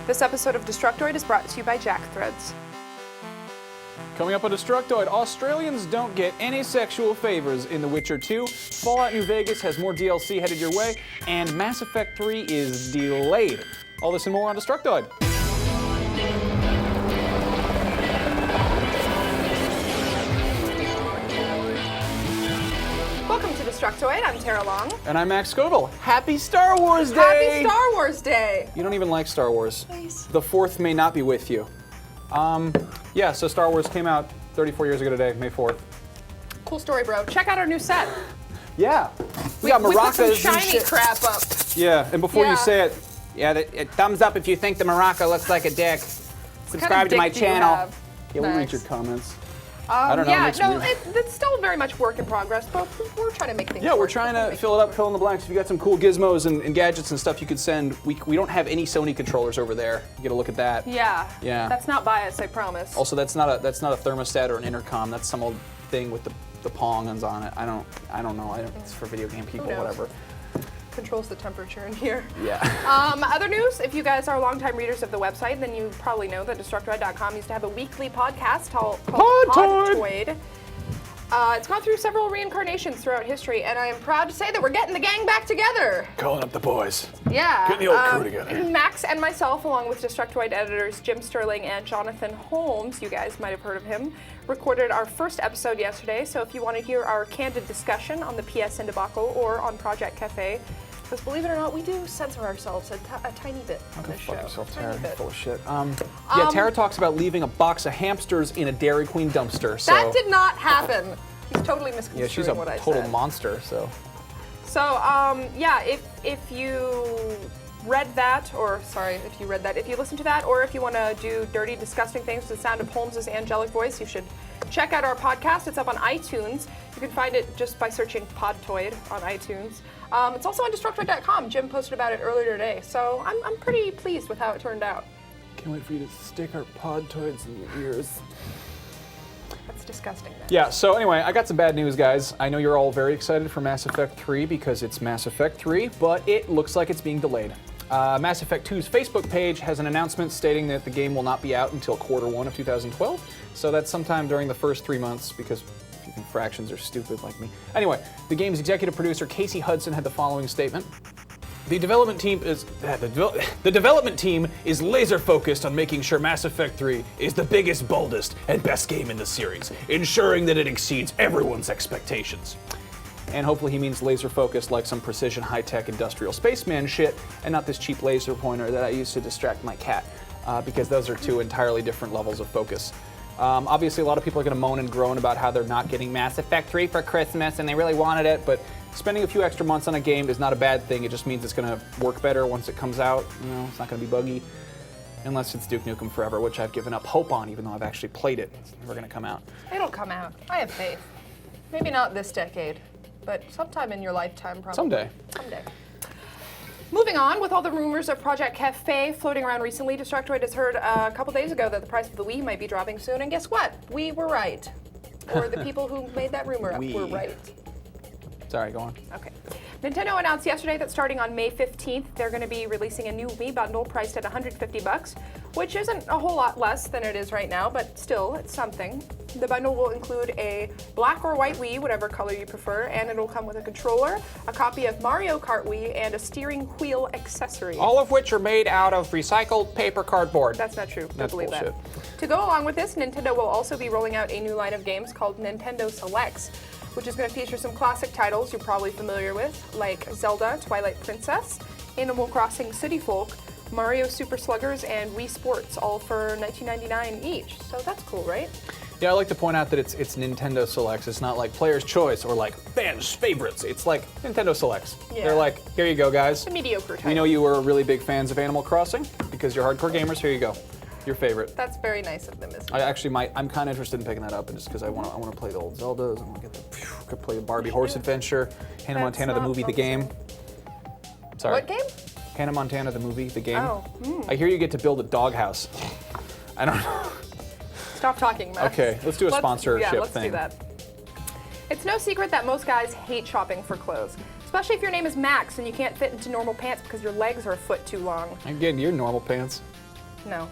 This episode of Destructoid is brought to you by Jack Threads. Coming up on Destructoid, Australians don't get any sexual favors in The Witcher 2, Fallout New Vegas has more DLC headed your way, and Mass Effect 3 is delayed. All this and more on Destructoid. Welcome to Destructoid. I'm Tara Long. And I'm Max Scoville. Happy Star Wars Day! Happy Star Wars Day! You don't even like Star Wars. Nice. The 4th may not be with you. Yeah, so Star Wars came out 34 years ago today, May 4th. Cool story, bro. Check out our new set. Yeah. We got We put some maracas and shiny shit. crap up. Yeah, and before Yeah. you say it, thumbs up if you think the maraca looks like a dick. Subscribe to my dick do you channel. have, Yeah, we'll read Max? your comments. I don't know. Yeah, makes no, me- it's still very much work in progress, but we're trying to make things Yeah, we're work. trying to fill it up, fill in the blanks. If you got some cool gizmos and gadgets and stuff you could send, we don't have any Sony controllers over there. You get a look at that. Yeah. Yeah. That's not bias, I promise. Also, that's not a thermostat or an intercom. That's some old thing with the pongs on it. I don't know. It's for video game people, knows? whatever. Controls the temperature in here. Yeah. Other news, if you guys are longtime readers of the website, then you probably know that DestructoID.com used to have a weekly podcast called Podtoid. It's gone through several reincarnations throughout history, and I am proud to say that we're getting the gang back together. Calling up the boys. Yeah. Getting the old crew together. Max and myself, along with Destructoid editors Jim Sterling and Jonathan Holmes, you guys might have heard of him, recorded our first episode yesterday. So if you want to hear our candid discussion on the PSN debacle or on Project Cafe, because believe it or not, we do censor ourselves a tiny bit on Go this fuck show. yourself, Tiny Tara. bit. Full of shit. Yeah, Tara talks about leaving a box of hamsters in a Dairy Queen dumpster. So That did not happen. He's totally misconstruing yeah, she's a what I total said. monster. So Yeah, if you read that, or sorry, if you read that, if you listen to that, or if you want to do dirty, disgusting things to the sound of Holmes' angelic voice, you should check out our podcast. It's up on iTunes. You can find it just by searching Podtoid on iTunes. It's also on Destructoid.com. Jim posted about it earlier today, so I'm pretty pleased with how it turned out. can't wait for you to stick our Podtoids in your ears. That's disgusting. Then. Yeah, so anyway, I got some bad news, guys. I know you're all very excited for Mass Effect 3 because it's Mass Effect 3, but it looks like it's being delayed. Mass Effect 2's Facebook page has an announcement stating that the game will not be out until Q1 of 2012, so that's sometime during the first 3 months because if you think fractions are stupid like me. Anyway, the game's executive producer Casey Hudson had the following statement. The development team is laser focused on making sure Mass Effect 3 is the biggest, boldest, and best game in the series, ensuring that it exceeds everyone's expectations. And hopefully he means laser focused like some precision high-tech industrial spaceman shit, and not this cheap laser pointer that I use to distract my cat, because those are two entirely different levels of focus. Obviously a lot of people are going to moan and groan about how they're not getting Mass Effect 3 for Christmas and they really wanted it, but spending a few extra months on a game is not a bad thing. It just means it's going to work better once it comes out. You know, it's not going to be buggy. Unless it's Duke Nukem Forever, which I've given up hope on, even though I've actually played it. It's never going to come out. It'll come out. I have faith. Maybe not this decade, but sometime in your lifetime, probably. Someday. Someday. Moving on, with all the rumors of Project Cafe floating around recently, Destructoid has heard a couple days ago that the price of the Wii might be dropping soon, and guess what? We were right. Or the people who made that rumor up were right. Sorry, go on. Okay. Nintendo announced yesterday that starting on May 15th, they're going to be releasing a new Wii bundle priced at $150, which isn't a whole lot less than it is right now, but still, it's something. The bundle will include a black or white Wii, whatever color you prefer, and it'll come with a controller, a copy of Mario Kart Wii, and a steering wheel accessory. All of which are made out of recycled paper cardboard. That's not true. That's Don't believe bullshit. that. To go along with this, Nintendo will also be rolling out a new line of games called Nintendo Selects, which is going to feature some classic titles you're probably familiar with, like Zelda, Twilight Princess, Animal Crossing City Folk, Mario Super Sluggers, and Wii Sports, all for $19.99 each. So that's cool, right? Yeah, I like to point out that it's Nintendo Selects. It's not like Player's Choice or like Fans' Favorites. It's like Nintendo Selects. Yeah. They're like, here you go, guys. A mediocre title. We know you were really big fans of Animal Crossing because you're hardcore gamers. Here you go. Your favorite. That's very nice of them, isn't it? I actually might. I'm kind of interested in picking that up, and just because I want to play the old Zeldas. I want to could play the Barbie Horse Adventure, Hannah Montana the movie, the game. Sorry. What game? Hannah Montana the movie, the game. Oh. I hear you get to build a doghouse. I don't know. Stop talking, Max. Okay, let's do a sponsorship Yeah, let's thing. do that. It's no secret that most guys hate shopping for clothes, especially if your name is Max and you can't fit into normal pants because your legs are a foot too long. I'm getting your normal pants. No.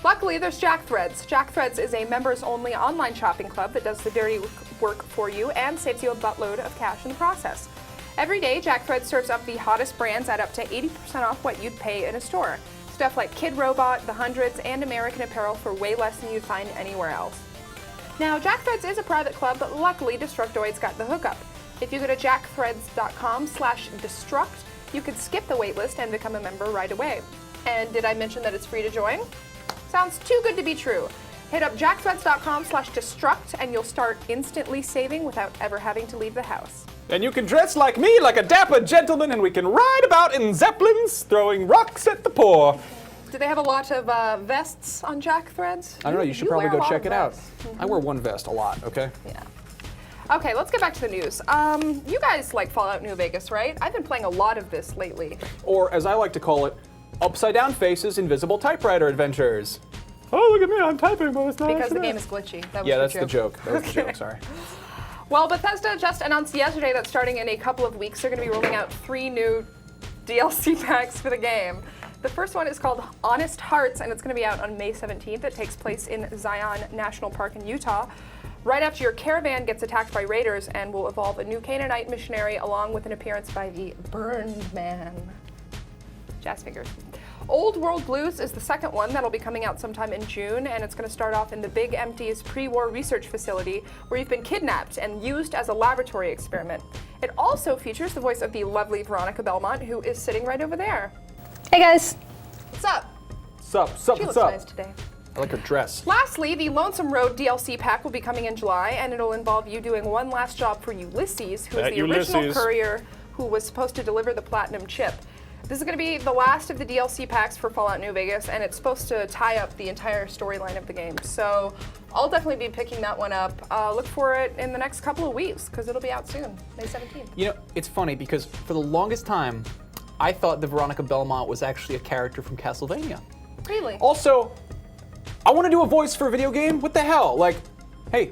Luckily, there's Jack Threads. Jack Threads is a members-only online shopping club that does the dirty work for you and saves you a buttload of cash in the process. Every day, Jack Threads serves up the hottest brands at up to 80% off what you'd pay in a store. Stuff like Kid Robot, The Hundreds, and American Apparel for way less than you'd find anywhere else. Now, Jack Threads is a private club, but luckily, Destructoid's got the hookup. If you go to jackthreads.com/destruct, you could skip the waitlist and become a member right away. And did I mention that it's free to join? Sounds too good to be true. Hit up jackthreads.com/destruct and you'll start instantly saving without ever having to leave the house. And you can dress like me, like a dapper gentleman, and we can ride about in zeppelins, throwing rocks at the poor. Do they have a lot of vests on Jack Threads? I don't know, you should probably go check it out. I wear one vest a lot, okay? Yeah. Okay, let's get back to the news. You guys like Fallout New Vegas, right? I've been playing a lot of this lately. Or, as I like to call it, Upside Down Faces Invisible Typewriter Adventures. Oh, look at me, I'm typing, but it's not Because the game is glitchy. That was that's the joke. That was the joke, sorry. Well, Bethesda just announced yesterday that starting in a couple of weeks, they're going to be rolling out 3 new DLC packs for the game. The first one is called Honest Hearts, and it's going to be out on May 17th. It takes place in Zion National Park in Utah. Right after your caravan gets attacked by raiders and will evolve a new Canaanite missionary along with an appearance by the Burned Man. Jazz fingers. Old World Blues is the second one that'll be coming out sometime in June, and it's going to start off in the Big Empty's pre-war research facility where you've been kidnapped and used as a laboratory experiment. It also features the voice of the lovely Veronica Belmont, who is sitting right over there. Hey guys. What's up? What's up, She what's looks up? nice today. I like her dress. Lastly, the Lonesome Road DLC pack will be coming in July, and it'll involve you doing one last job for Ulysses, who is the original courier who was supposed to deliver the platinum chip. This is going to be the last of the DLC packs for Fallout New Vegas, and it's supposed to tie up the entire storyline of the game. So I'll definitely be picking that one up. Look for it in the next couple of weeks, because it'll be out soon, May 17th. You know, it's funny because for the longest time, I thought the Veronica Belmont was actually a character from Castlevania. Really? Also, I want to do a voice for a video game. What the hell? Like, hey,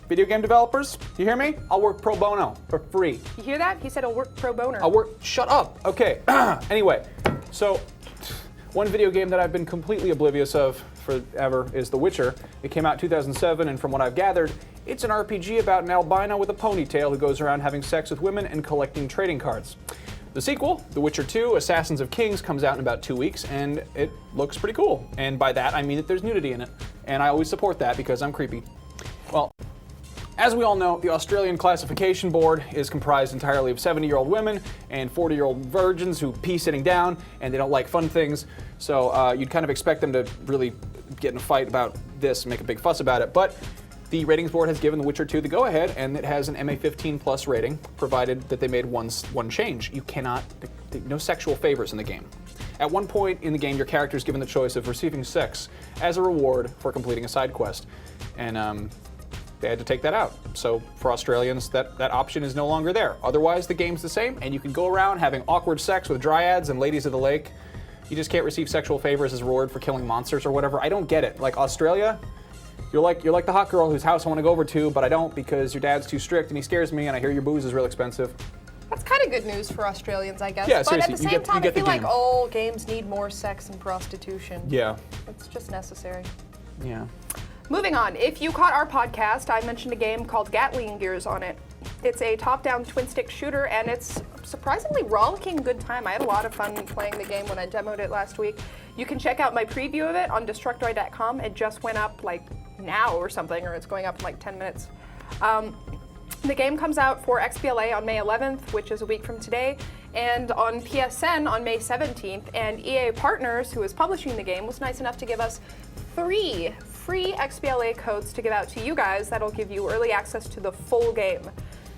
video game developers, you hear me? I'll work pro bono for free. You hear that? He said he'll work pro boner. I'll work, shut up. Okay, anyway, so one video game that I've been completely oblivious of forever is The Witcher. It came out in 2007, and from what I've gathered, it's an RPG about an albino with a ponytail who goes around having sex with women and collecting trading cards. The sequel, The Witcher 2, Assassins of Kings, comes out in about 2 weeks, and it looks pretty cool. And by that, I mean that there's nudity in it. And I always support that because I'm creepy. Well, as we all know, the Australian Classification Board is comprised entirely of 70-year-old women and 40-year-old virgins who pee sitting down, and they don't like fun things. So you'd kind of expect them to really get in a fight about this and make a big fuss about it. But the ratings board has given The Witcher 2 the go-ahead, and it has an MA15 plus rating, provided that they made one change. You cannot, no sexual favors in the game. At one point in the game, your character is given the choice of receiving sex as a reward for completing a side quest, and they had to take that out. So for Australians, that option is no longer there. Otherwise, the game's the same, and you can go around having awkward sex with dryads and ladies of the lake. You just can't receive sexual favors as a reward for killing monsters or whatever. I don't get it. Like Australia, you're like the hot girl whose house I want to go over to, but I don't because your dad's too strict and he scares me, and I hear your booze is real expensive. That's kind of good news for Australians, I guess. Yeah, but seriously, at the you same get- time, you get I feel the like game. all games need more sex and prostitution. Yeah. It's just necessary. Yeah. Moving on, if you caught our podcast, I mentioned a game called Gatling Gears on it. It's a top-down twin-stick shooter, and it's a surprisingly rollicking good time. I had a lot of fun playing the game when I demoed it last week. You can check out my preview of it on DESTRUCTOID.com. It just went up like now or something, or it's going up in like 10 minutes. The game comes out for XBLA on May 11th, which is a week from today, and on PSN on May 17th. And EA Partners, who is publishing the game, was nice enough to give us 3 free XBLA codes to give out to you guys that'll give you early access to the full game.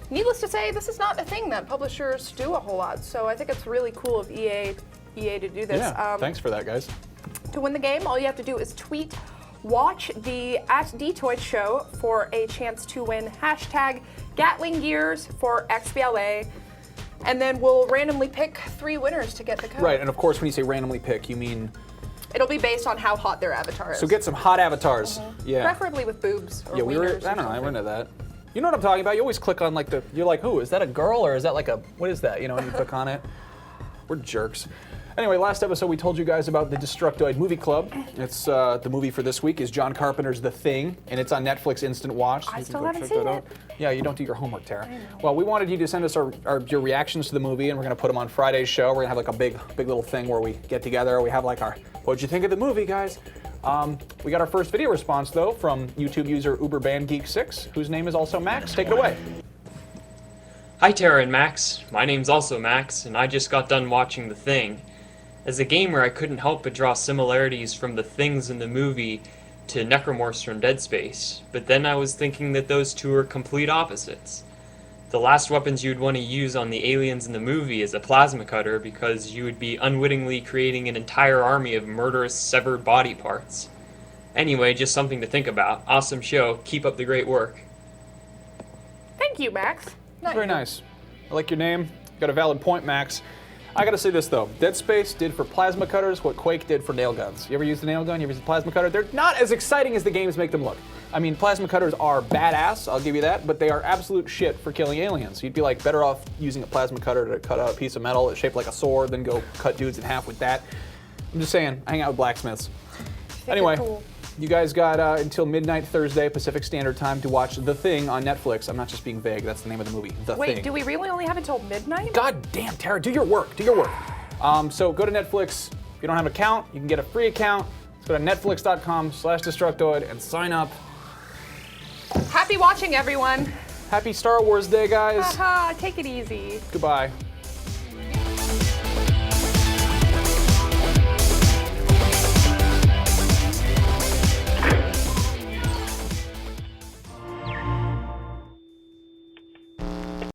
Needless to say, this is not a thing that publishers do a whole lot, so I think it's really cool of EA to do this. Yeah, thanks for that, guys. To win the game, all you have to do is tweet watch the @DToid show for a chance to win #Gatling Gears for XBLA, and then we'll randomly pick 3 winners to get the code. Right, and of course when you say randomly pick, you mean... It'll be based on how hot their avatar is. So get some hot avatars. Yeah. Preferably with boobs or Yeah, we were, wieners or I don't know, I something. were into that. You know what I'm talking about? You always click on like you're like, who, is that a girl or is that like what is that? You know, when you click on it. We're jerks. Anyway, last episode we told you guys about the Destructoid Movie Club. It's the movie for this week is John Carpenter's The Thing, and it's on Netflix Instant Watch. I still haven't seen it. Yeah, you don't do your homework, Tara. Well, we wanted you to send us your reactions to the movie, and we're going to put them on Friday's show. We're going to have like a big little thing where we get together. We have like our, what'd you think of the movie, guys? We got our first video response, though, from YouTube user UberBandGeek6, whose name is also Max. Take it away. Hi Tara and Max, my name's also Max, and I just got done watching The Thing. As a gamer, I couldn't help but draw similarities from the things in the movie to necromorphs from Dead Space, but then I was thinking that those two are complete opposites. The last weapons you'd want to use on the aliens in the movie is a plasma cutter because you would be unwittingly creating an entire army of murderous severed body parts. Anyway, just something to think about. Awesome show, keep up the great work. Thank you, Max. Very nice. I like your name. You got a valid point, Max. I gotta say this though, Dead Space did for plasma cutters what Quake did for nail guns. You ever used a nail gun? You ever used a plasma cutter? They're not as exciting as the games make them look. I mean, plasma cutters are badass, I'll give you that, but they are absolute shit for killing aliens. You'd be like better off using a plasma cutter to cut out a piece of metal that's shaped like a sword than go cut dudes in half with that. I'm just saying, I hang out with blacksmiths. Anyway, cool. You guys got until midnight Thursday Pacific Standard Time to watch The Thing on Netflix. I'm not just being vague, that's the name of the movie, The Thing. Wait, do we really only have until midnight? God damn, Tara, do your work, do your work. So go to Netflix. If you don't have an account, you can get a free account. Let's go to netflix.com/Destructoid and sign up. Happy watching, everyone. Happy Star Wars Day, guys. Haha, take it easy. Goodbye.